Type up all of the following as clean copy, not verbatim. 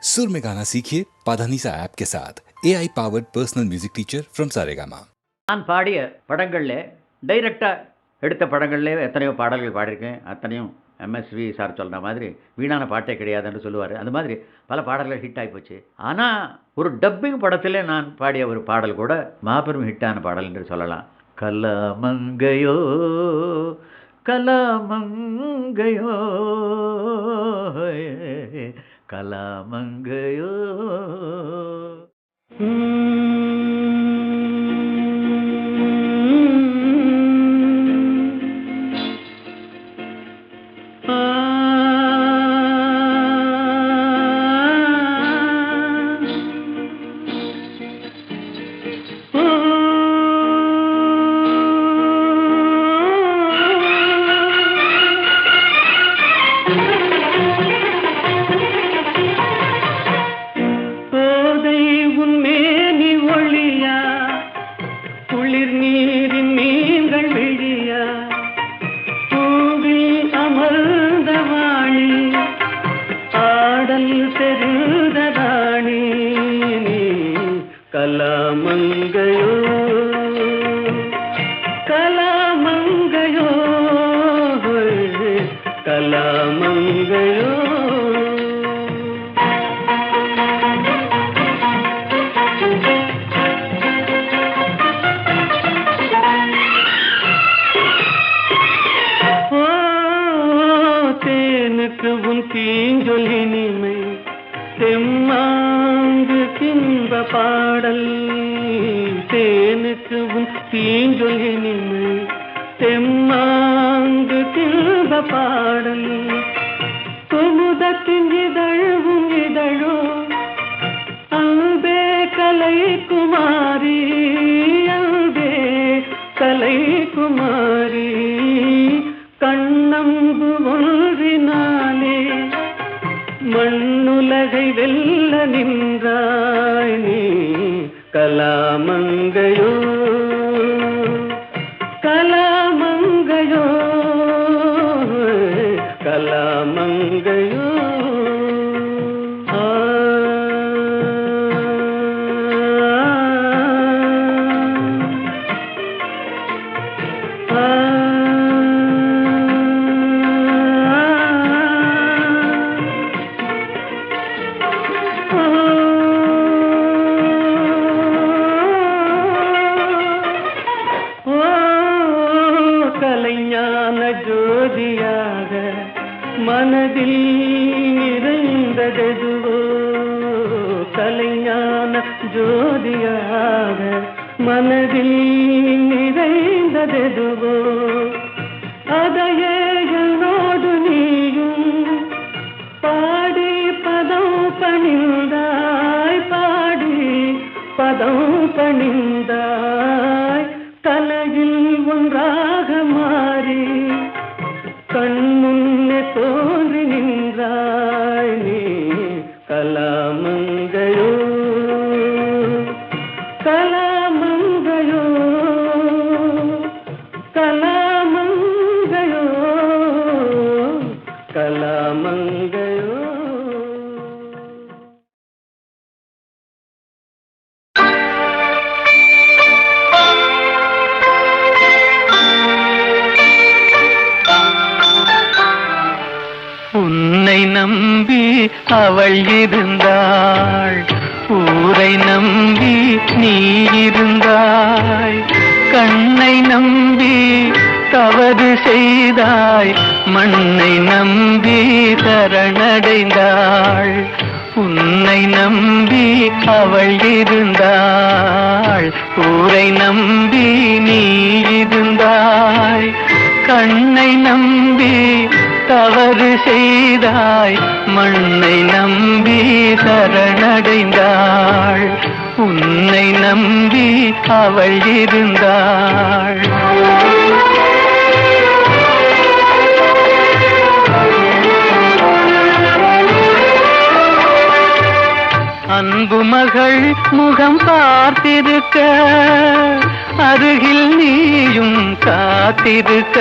सुर में गाना सीखिए पाधानीसा ऐप के साथ AI powered personal music teacher from Saregama. நான் பாடிய படங்களில் டைரக்டாக எடுத்த படங்கள்லேயே எத்தனையோ பாடல்கள் பாடியிருக்கேன். அத்தனையும் எம்எஸ்வி சார் சொல்கிற மாதிரி வீணான பாட்டே கிடையாதுன்னு சொல்லுவார். அந்த மாதிரி பல பாடல்கள் ஹிட் ஆகிப்போச்சு. ஆனால் ஒரு டப்பிங் படத்தில் நான் பாடிய ஒரு பாடல் கூட மாபெரும் ஹிட்டான பாடல் என்று சொல்லலாம். கலாமங்கையோ கலாமங்கையோ கலாமங்கையோ. கலாமங்கையோ கலாமங்கையோ கலாமங்கையோ. ஓ தேனுக்கு உன் தீஞ்சொல் இனிமை தெம்மாங்கு தின்ப பாடல். தேனுக்கு உன் தீஞ்சொல் இனிமை தெம்மாங்கு தின்ப பாடல். குமுதத்தின் இதழும் இதழோ அன்பே கலை குமாரி அன்பே கலை குமாரி. கண்ணம்பு ஒன்றினாலே மண்ணுலகை வெல்ல நின்றாய் நீ. கலாமங்கையோ கலாமங்கையோ கலாமங்கையோ. கலைஞான ஜோதியாக மனதில் நிறைந்ததெதுவோ. கலைஞான ஜோதியாக மனதில் நிறைந்ததெதுவோ. அதையே என்னோடு நீயும் பாடி பதம் பணிந்தாய் பாடி பதம் பணிந்தாய். தலையில் ஒன்றாக மாறி கண்முன்னே தோன்றி நின்றாய் நீ. கலாமங்கையோ கலாமங்கையோ கலாமங்கையோ கலாமங்கையோ. உன்னை நம்பி அவள் இருந்தாள், ஊரை நம்பி நீ இருந்தாய். கண்ணை நம்பி தவறு செய்தாய், மண்ணை நம்பி சரணடைந்தாள். உன்னை நம்பி அவள் இருந்தாள், ஊரை நம்பி நீ இருந்தாய். கண்ணை நம்பி தவறு செய்தாய், மண்ணை நம்பி சரணடைந்தாள். உன்னை நம்பி அவள் இருந்தாள். அன்பு மகள் முகம் பார்த்திருக்க, அருகில் நீயும் காத்திருக்க.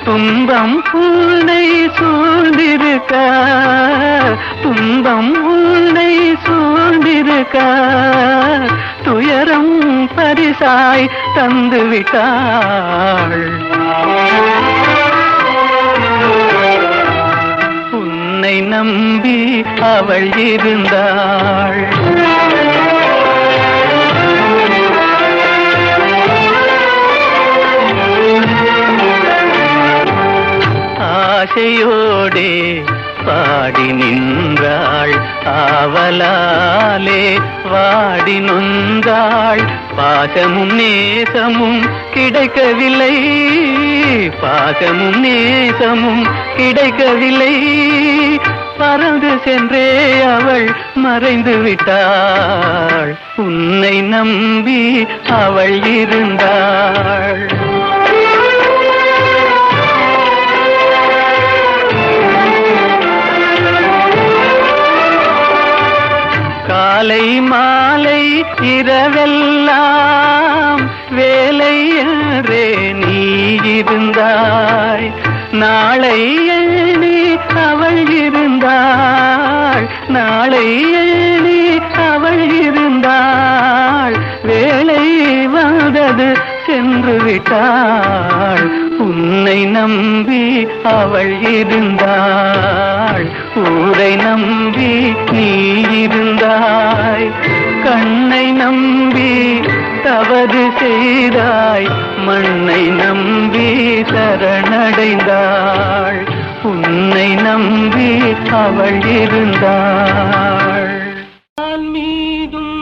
துன்பம் உன்னை சூழ்ந்திருக்க, துன்பம் வாழ்வை தந்து விட்டாள். உன்னை நம்பி அவள் இருந்தாள். ஆசையோடே பாடி நின்றாள், ஆவலாலே வாடி நொந்தாள். பாசமும் நேசமும் கிடைக்கவில்லை, பாசமும் நேசமும் கிடைக்கவில்லை. பறந்து சென்றே அவள் மறைந்து விட்டாள். உன்னை நம்பி அவள் இருந்தாள். காலை மாலை இரவெல்லாம் வேலை என்றே நீ இருந்தாய். நாளை எண்ணி அவள் இருந்தாள், நாளை எண்ணி அவள் இருந்தாள். வேலை வந்தது சென்று விட்டாள். உன்னை நம்பி அவள் இருந்தாள். ஊரை நம்பி நீ இருந்தாய். கண்ணை நம்பி தவறு செய்தாய், மண்ணை நம்பி சரணடைந்தாள். உன்னை நம்பி அவள் இருந்தாள். மீதும்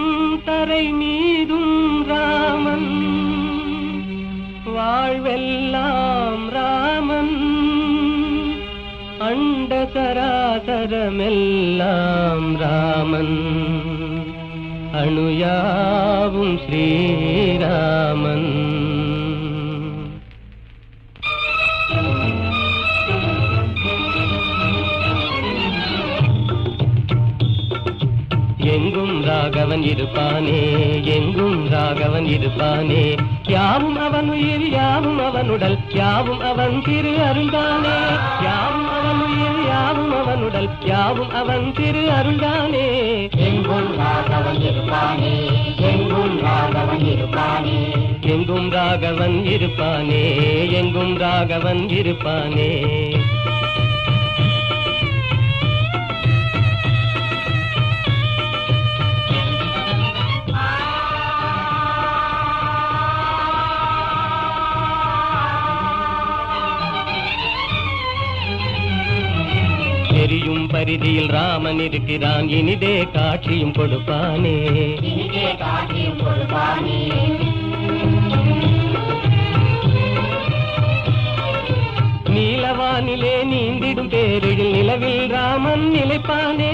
தரை மீதும் ராமன், வாழ்வெல்லாம் ராமன். அண்ட சராசரமெல்லாம் ராமன், அணுயாவும் ஸ்ரீராமன். எங்கும் ராகவன் இருப்பானே, எங்கும் ராகவன் இருப்பானே. யாவும் அவன் உயிர், யாவும் அவனுடல், யாவும் அவன் திரு அருள்தானே. யாவும் அவன் உயிர், யாவும் அவனுடல், யாவும் அவன் திரு அருள்தானே. எங்கும் ராகவன் இருப்பானே, எங்கும் ராகவன் இருப்பானே. எங்கும் ராகவன் இருப்பானே, எங்கும் ராகவன் இருப்பானே. எரியும் பரிதியில் ராமன் இருக்கிறான், இனிதே காட்சியும் கொடுப்பானே. நீலவானிலே நீந்திடும் பேரில் நிலவில் ராமன் நிலைப்பானே.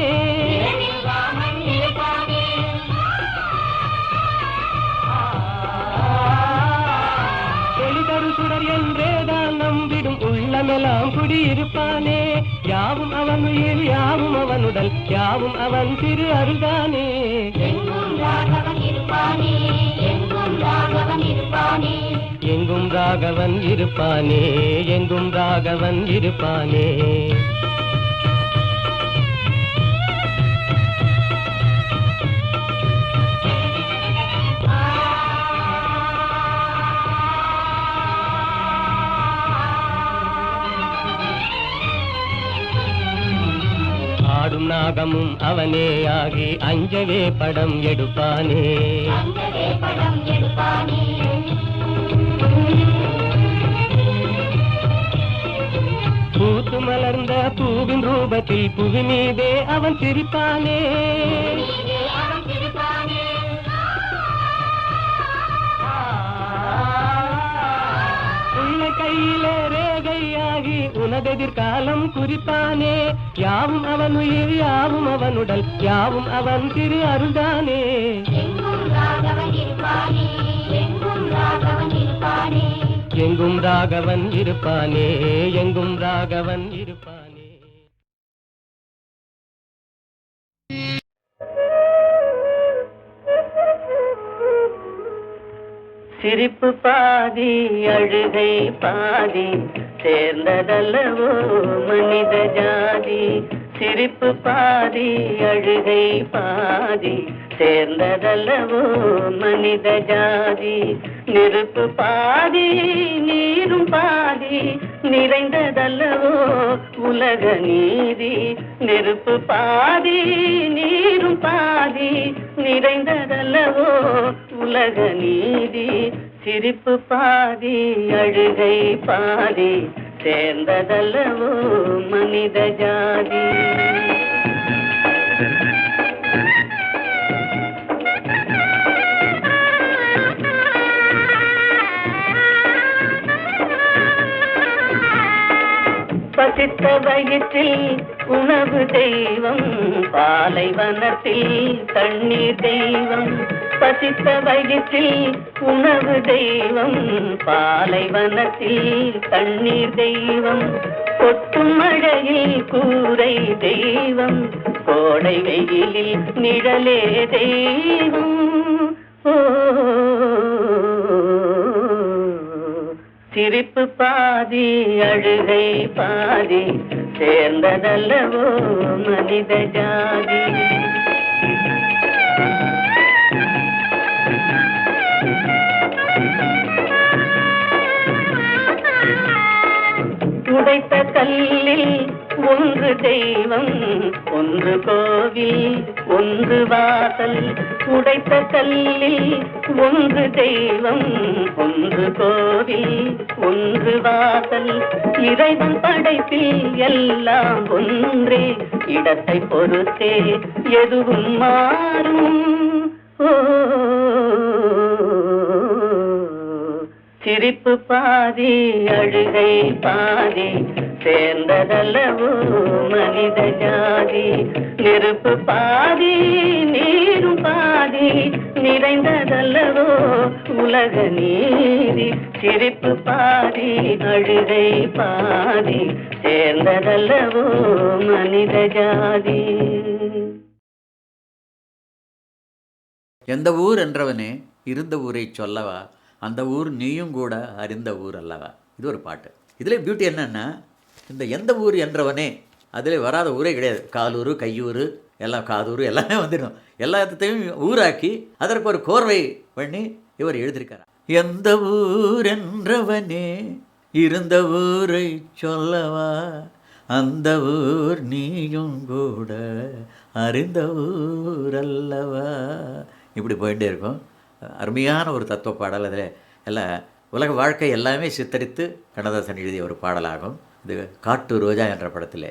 ஒளிதரு சுடர் என்றேதான் நம்பிடும் உள்ளமெல்லாம் குடியிருப்பானே. யாவும் அவன் உயிர், யாவும் அவனுடல், யாவும் அவன் திரு அருள்தானே. எங்கும் ராகவன் இருப்பானே, எங்கும் ராகவன் இருப்பானே. எங்கும் ராகவன் இருப்பானே, எங்கும் ராகவன் இருப்பானே. ஆடும் நாகமும் அவனே ஆகி அஞ்சவே படம் எடுப்பானே. பூத்து மலர்ந்த பூவின் ரூபத்தில் புவி மீதே அவன் சிரிப்பானே. உன்னை கையிலே ரேகையாகி உனதெதிர்காலம் குறிப்பானே. யாவும் அவன் உயிர், யாவும் அவனுடல், யாவும் அவன் திரு அருள்தானே. எங்கும் ராகவன் இருப்பானே, எங்கும் ராகவன் இருப்பானே. எங்கும் ராகவன் இருப்பானே, எங்கும் ராகவன் இருப்பானே. சிரிப்பு பாதி அழுகை பாதி சேர்ந்ததல்லவோ மனித ஜாதி. சிரிப்பு பாதி அழுகை பாதி சேர்ந்ததல்லவோ மனித ஜாதி. நெருப்பு பாதி நீரும் பாதி நிறைந்ததல்லவோ உலக நீதி. நெருப்பு பாதி நீரும் பாதி நிறைந்ததல்லவோ உலக நீதி. சிரிப்பு பாதி அழுகை பாதி சேர்ந்ததல்லவோ மனித ஜாதி. பசித்த வயிற்றில் உணவு தெய்வம், பாலைவனத்தில் தண்ணீர் தெய்வம். பசித்த வயிற்றில் உணவு தெய்வம், பாலைவனத்தில் தண்ணீர் தெய்வம். கொட்டும் மழையில் கூரை தெய்வம், கோடை வெயிலில் நிழலே தெய்வம். ஓ, சிரிப்பு பாதி அழுகை பாதி சேர்ந்ததல்லவோ மனித ஜாதி. உடைத்த கல்லில் ஒன்று தெய்வம், ஒன்று கோவில், ஒன்று வாசல். உடைத்த கல்லில் ஒன்று தெய்வம், ஒன்று கோவில், ஒன்று வாசல். இறைவன் படைப்பில் எல்லாம் ஒன்றே, இடத்தை பொறுத்தே எதுவும் மாறும். ஓ, சிரிப்பு பாதி அழுகை பாதி சேர்ந்ததல்லவோ மனித ஜாதி. நெருப்பு பாதி நீரும் பாதி நிறைந்ததல்லவோ உலக நீதி. சிரிப்பு பாதி அழுகை பாதி சேர்ந்ததல்லவோ மனித ஜாதி. எந்த ஊர் என்றவனே இருந்த ஊரை சொல்லவா, அந்த ஊர் நீயும் கூட அறிந்த ஊர் அல்லவா. இது ஒரு பாட்டு. இதில் பியூட்டி என்னென்னா, இந்த எந்த ஊர் என்றவனே அதில் வராத ஊரே கிடையாது. காலூர், கையூர், எல்லாம் காதூர் எல்லாமே வந்துடும். எல்லாத்தையும் ஊராக்கி அதற்கு ஒரு கோர்வை பண்ணி இவர் எழுதியிருக்கார். எந்த ஊர் என்றவனே இருந்த ஊரை சொல்லவா, அந்த ஊர் நீயும் கூட அறிந்த ஊர் அல்லவா. இப்படி போயிட்டே இருக்கும். அருமையான ஒரு தத்துவ பாடல். அதில் எல்லாம் உலக வாழ்க்கை எல்லாமே சித்தரித்து கண்ணதாசன் எழுதிய ஒரு பாடலாகும். இது காட்டு ரோஜா என்ற படத்தில்.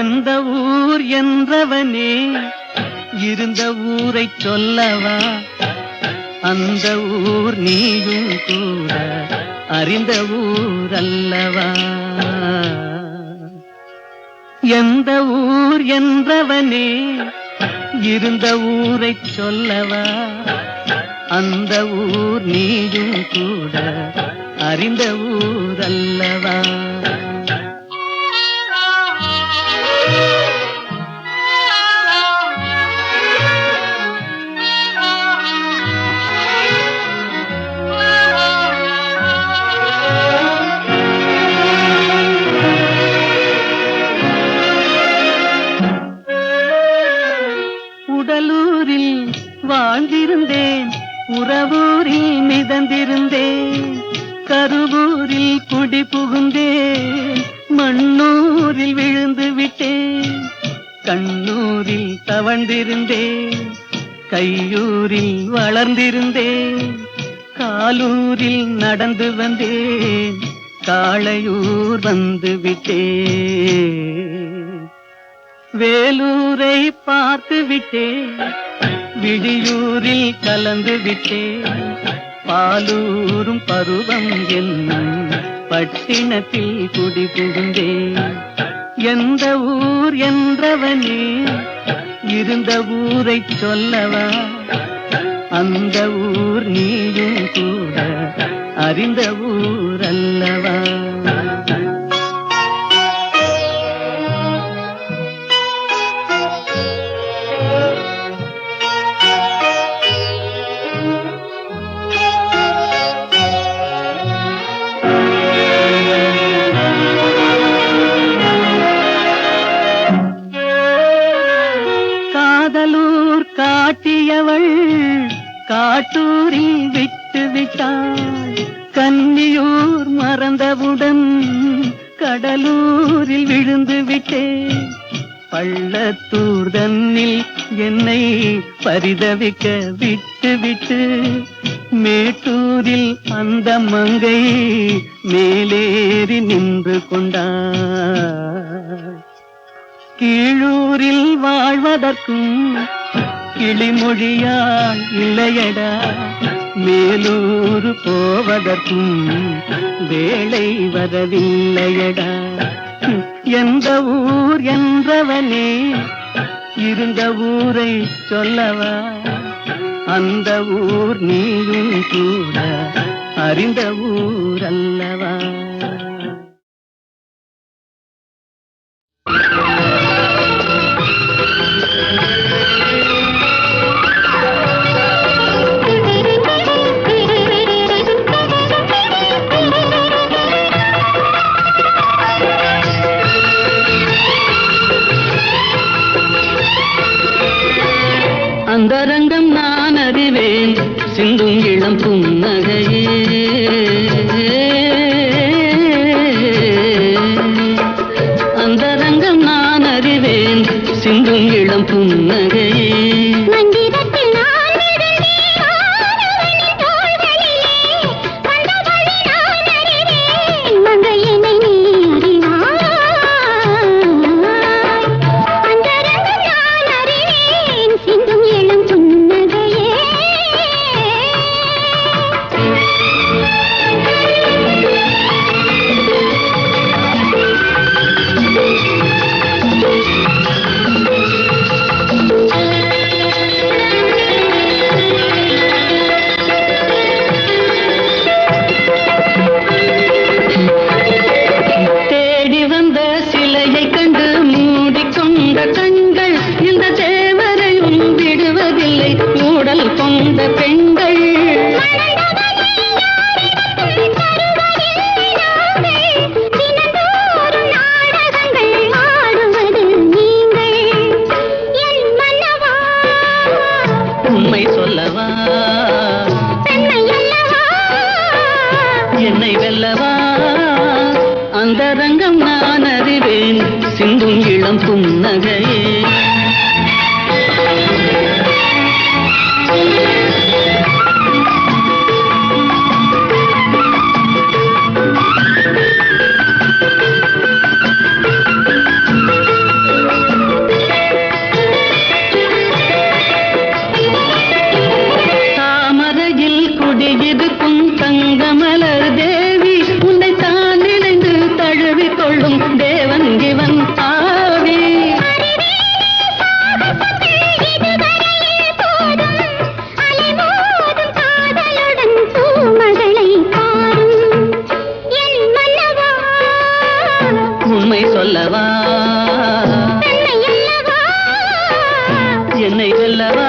எந்த ஊர் என்றவனே இருந்த ஊரை சொல்லவா, அந்த ஊர் நீயும் கூட அறிந்த ஊர் அல்லவா. எந்த ஊர் என்றவனே இருந்த ஊரை சொல்லவா, அந்த ஊர் நீயும் கூட அறிந்த ஊர் அல்லவா. உடலூரில் வாழ்ந்திருந்தேன், உறவூரில் மிதந்திருந்தேன், கருவூரில் குடி புகுந்தேன், மண்ணூரில் விழுந்து விட்டேன், கண்ணூரில் தவழ்ந்திருந்தேன், கையூரில் வளர்ந்திருந்தேன், காலூரில் நடந்து வந்தேன், காளையூர் வந்து விட்டேன். வேலூரை பார்த்து விட்டேன், விடியூரில் கலந்து விட்டேன், பாலூரும் பருவம் என்னும் பட்டினத்தில் குடி புகுந்தேன். எந்த ஊர் என்றவனே இருந்த ஊரை சொல்லவா, அந்த ஊர் நீயும் கூட அறிந்த ஊர் அல்லவா. காதலூர் காட்டியவள் காட்டூரில் விட்டு விட்டாள். கன்னியூர் மறந்தவுடன் கடலூரில் விழுந்து விட்டேன். பள்ளத்தூர் தன்னில் என்னை பரிதவிக்க விட்டு விட்டு மேட்டூரில் அந்த மங்கை மேலேறி நின்று கொண்டாள். கீழூரில் வாழ்வதற்கும் கிளிமொழியால் இல்லையடா, மேலூர் போவதற்கும் வேளை வரவில்லையடா. எந்த ஊர் என்றவனே இருந்த ஊரை சொல்லவா, அந்த ஊர் நீயும் கூட அறிந்த ஊர் அல்லவா. அந்தரங்கம் நான் அறிவேன் சிந்தும் இளம் புன்னகையே. அந்தரங்கம் நான் அறிவேன் சிந்தும் இளம் புன்னகையே. என்னை வெல்லவா, அந்தரங்கம் நான் அறிவேன் சிந்தும் இளம் புன்னகையே. என்னை வெல்லவா,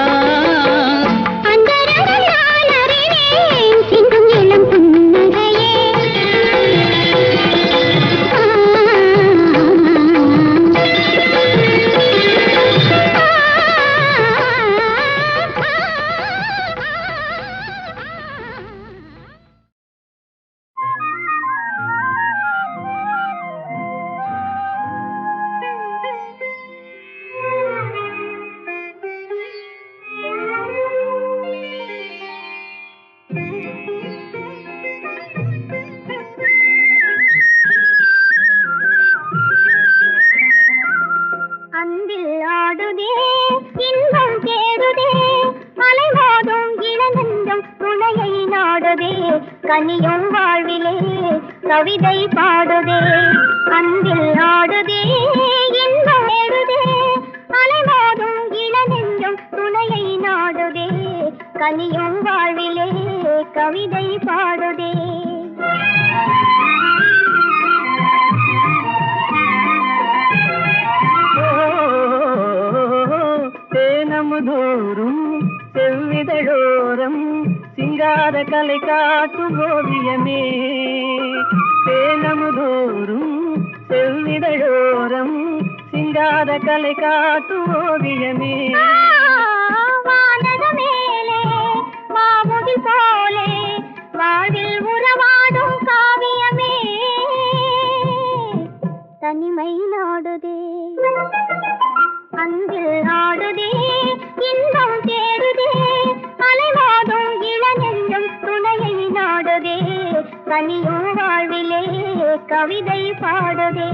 கனியும் வாழ்விலே கவிதை பாடுதே, அன்பில் ஆடுதே, இன்பம் தேடுதே, அலைமோதும் இளநெஞ்சம் துணையை நாடுதே, கனியும் வாழ்விலே கவிதை பாடுதே. தேனமுதோறும் செவ்விதழோரம் சிங்கார கலை காட்டும் ஓவியமே, தேனமுதோறும் செவ்விதழோரம் சிங்கார கலை காட்டு ஓவியமே வானக மேலே மாமுகில் போலே வாழ்வில் உறவாடும் காவியமே தனிமை நாடுதே அன்பில் ஆடுதே இன்பம் தேடுதே அலைவாடும் இளநெஞ்சம் துணையை நாடுதே தனியும் வாழ்விலே கவிதை பாடுதே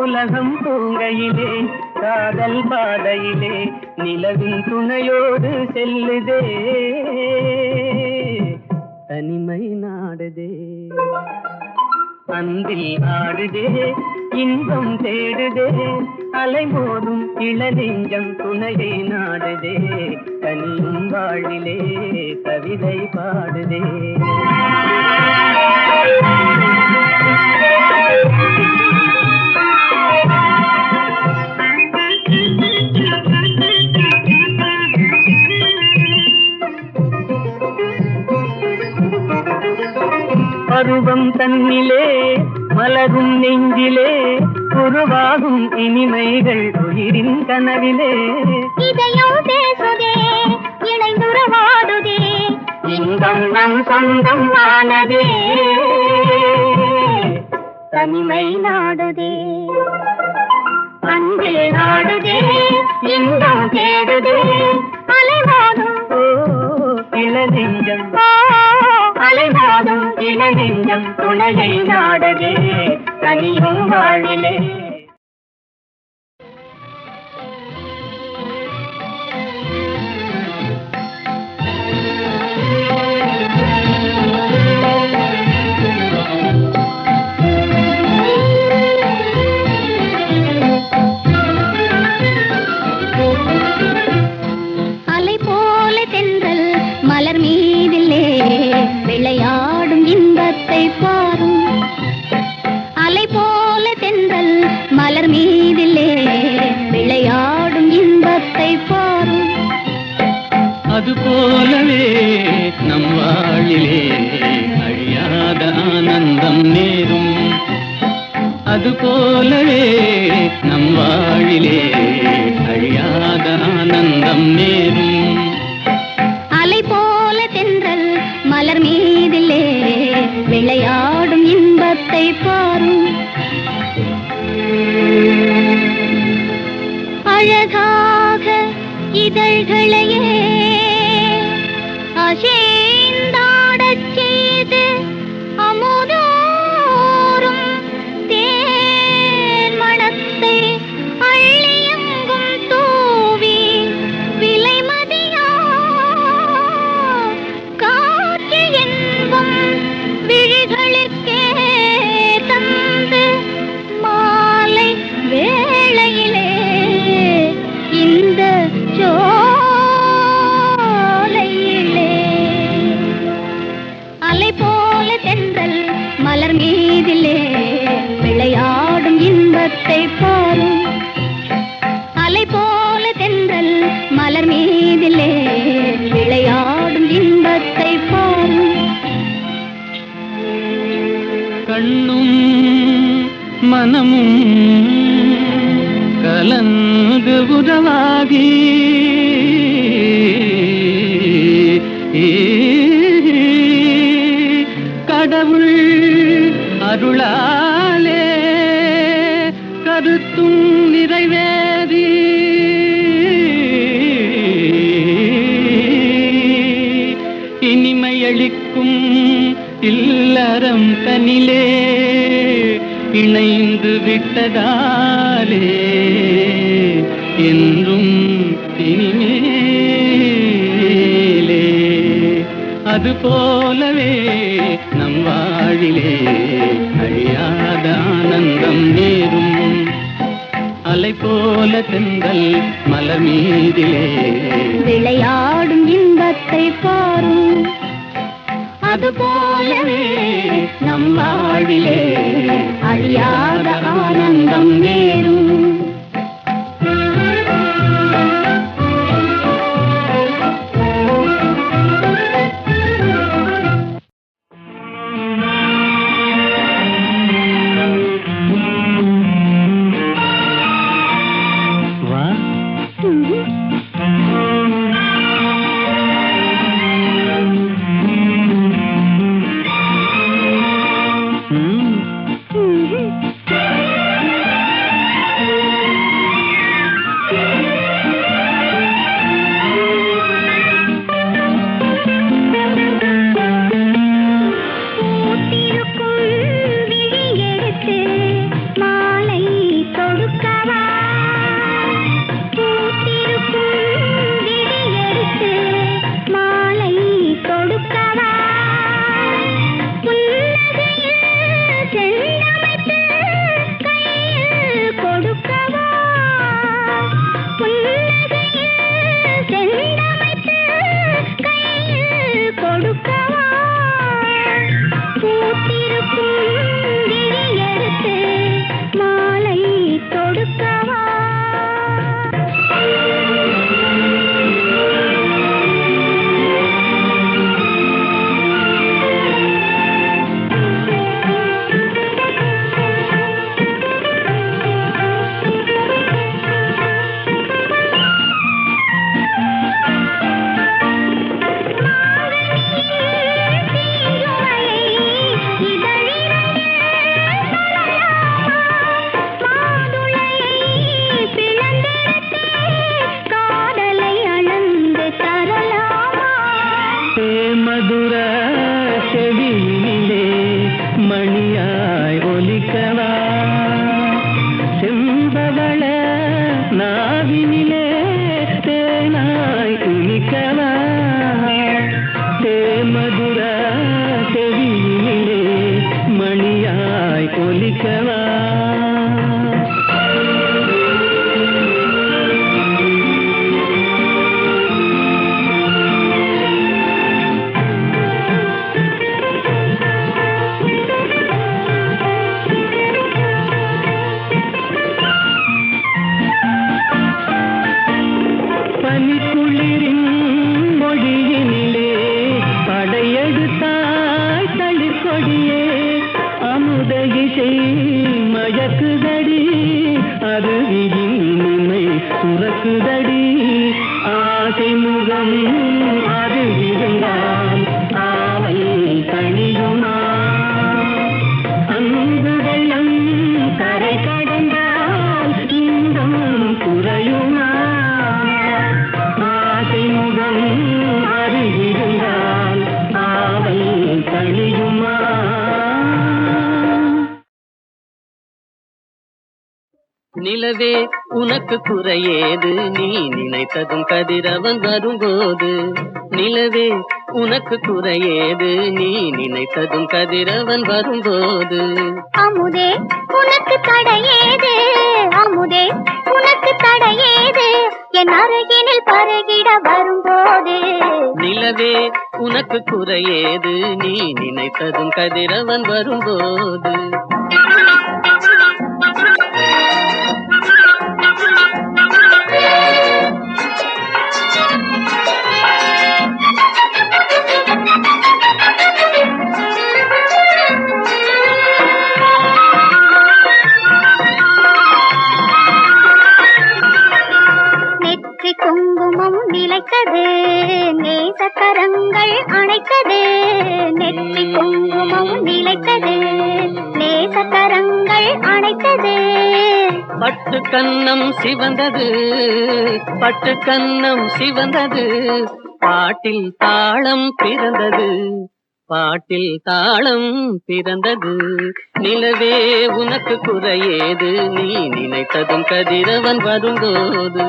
உலகம் பூங்கையிலே காதல் பாதையிலே நிலவின் துணையோடு செல்லுதே தனிமை நாடுதே அன்பில் ஆடுதே இன்பம் தேடுதே அலைமோதும் இளநெஞ்சம் துணையை நாடுதே தனியும் வாழ்விலே கவிதை பாடுதே பருவம் தன்னிலே மலரும் நெஞ்சிலே உருவாகும் இனிமைகள் உயிரின் கனவிலே இதயம் பேசுதே இணைந்துறவாடுதே இன்பம் நம் சொந்தம் ஆனதே தனிமை நாடுதே அன்பில் நாடுதே இன்பம் தேடுதே அலைவாடும் இளநெஞ்சம் அலைவாடும் இளநெஞ்சம் துணையை நாடுதே தனியும் வாழிலே அலை போல தென்றல் மலர் மீதிலே விளையாடும் இன்பத்தை பாரும் அலை போல தென்றல் மலர் மீதிலே விளையாடும் இன்பத்தை பாரும் அது போலவே நம் வாழிலே அழியாத ஆனந்தம் நேரும் அது போலவே நம் வாழிலே அழியாத ஆனந்தம் நேரும் அலை போல தென்றல் மலர் மீதிலே விளையாடும் இன்பத்தை பாரும் அழகாக இதழ்களையே அசைந்தாடச் செய்து அமுதோறும் தேன் மணத்தை அள்ளியெங்கும் தூவி விலைமதியா காற்று என்பம் விழிகளிற்கே தந்து மாலை வேளையிலே இந்த சோலையிலே அலை போல தென்றல் மலர் மீதிலே விளையாடும் இன்பத்தை பாரும் அலை போல தென்றல் மலர் மீதிலே விளையாடும் இன்பத்தை பாரும் கண்ணும் மனமும் கலந்து உறவாகி கடவுள் அருளாலே கருத்தும் நிறைவேறி இனிமையளிக்கும் இல்லறம் தனிலே இணைந்து விட்டதாலே என்றும் இனிமேலே அது போலவே நம் வாழிலே அழியாத ஆனந்தம் நேரும். அலை போல தென்றல் மலர் மீதிலே விளையாடும் இன்பத்தை பாரும். அது போலவே நம் வாழிலே அழியாத ஆனந்தம் நேரும். வா மதுர செவியிலே மணியாய் ஒலிக்கவா, செம்பவள நாவினிலே தேனாய் இனிக்கவா. தேமதுர செவியிலே மணியாய் ஒலிக்கவா. பனிக்குளிரின் மொழியினிலே படையெடுத்தாய் தளிர்கொடியே, அமுத இசை மயக்குதடி, அருவியின் உண்மை சுரக்குதடி. ஆசை முகம் அது இருந்தால் ஆவை தணியுமா, அன்பு வெள்ளம் கரை கடந்தால் இன்பம் குறையுமா. முகம் அறிந்தால் ஆவல் தணியுமா. நிலவே உனக்கு குறையேது, நீ நினைத்ததும் கதிரவன் வரும்போது. நிலவே உனக்கு குறையேது, நீ நினைத்ததும் கதிரவன் வரும்போது. அமுதே உனக்கு தடையேது, அமுதே உனக்கு தடையேது, என் அருகினில் பருகிட வரும்போது. நிலவே உனக்கு குறையேது, நீ நினைத்ததும் கதிரவன் வரும்போது. குங்குமம் நிலைத்தது, நேசக்கரங்கள் அணைத்தது. நெற்றி குங்குமம் நிலைத்தது, நேசக்கரங்கள் அணைத்தது. பட்டு கன்னம் சிவந்தது, பட்டு கன்னம் சிவந்தது, பாட்டில் தாளம் பிறந்தது, பாட்டில் தாளம் பிறந்தது. நிலவே உனக்கு குறையேது, நீ நினைத்ததும் கதிரவன் வரும்போது.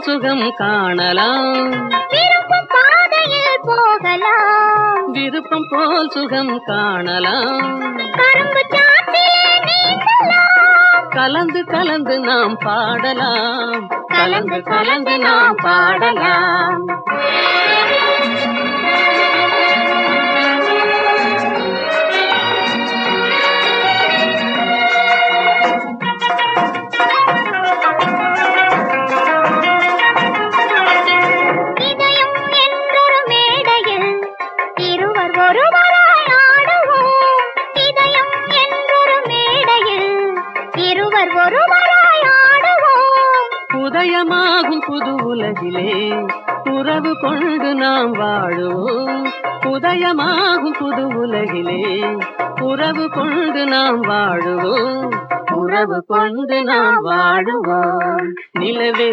சுகம் காணலாம், விரும்பும் பாதையில் போகலாம், விருப்பம் போல் சுகம் காணலாம். கரும்பு சாற்றிலே நீந்தலாம், கலந்து கலந்து நாம் பாடலாம், கலந்து கலந்து நாம் பாடலாம். இதயம் என்றொரு மேடையில் இருவர் ஒருவராய் ஆடுவோம், இதயம் என்றொரு மேடையில் இருவர் ஒருவராய் ஆடுவோம். உதயமாகும் புது உலகிலே உறவு கொண்டு நாம் வாழுவோம், உதயமாகும் புது உலகிலே உறவு கொண்டு நாம் வாழுவோம், உறவு கொண்டு நாம் வாழுவோம். நிலவே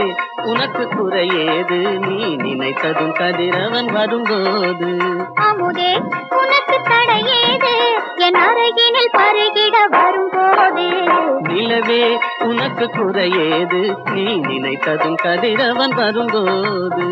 உனக்கு குறையேது, நீ நினைத்ததும் கதிரவன் வரும்போது. அமுதே உனக்கு தடையேது, என் அருகினில் பருகிட வரும்போது. நிலவே உனக்கு குறையேது, நீ நினைத்ததும் கதிரவன் வரும்போது.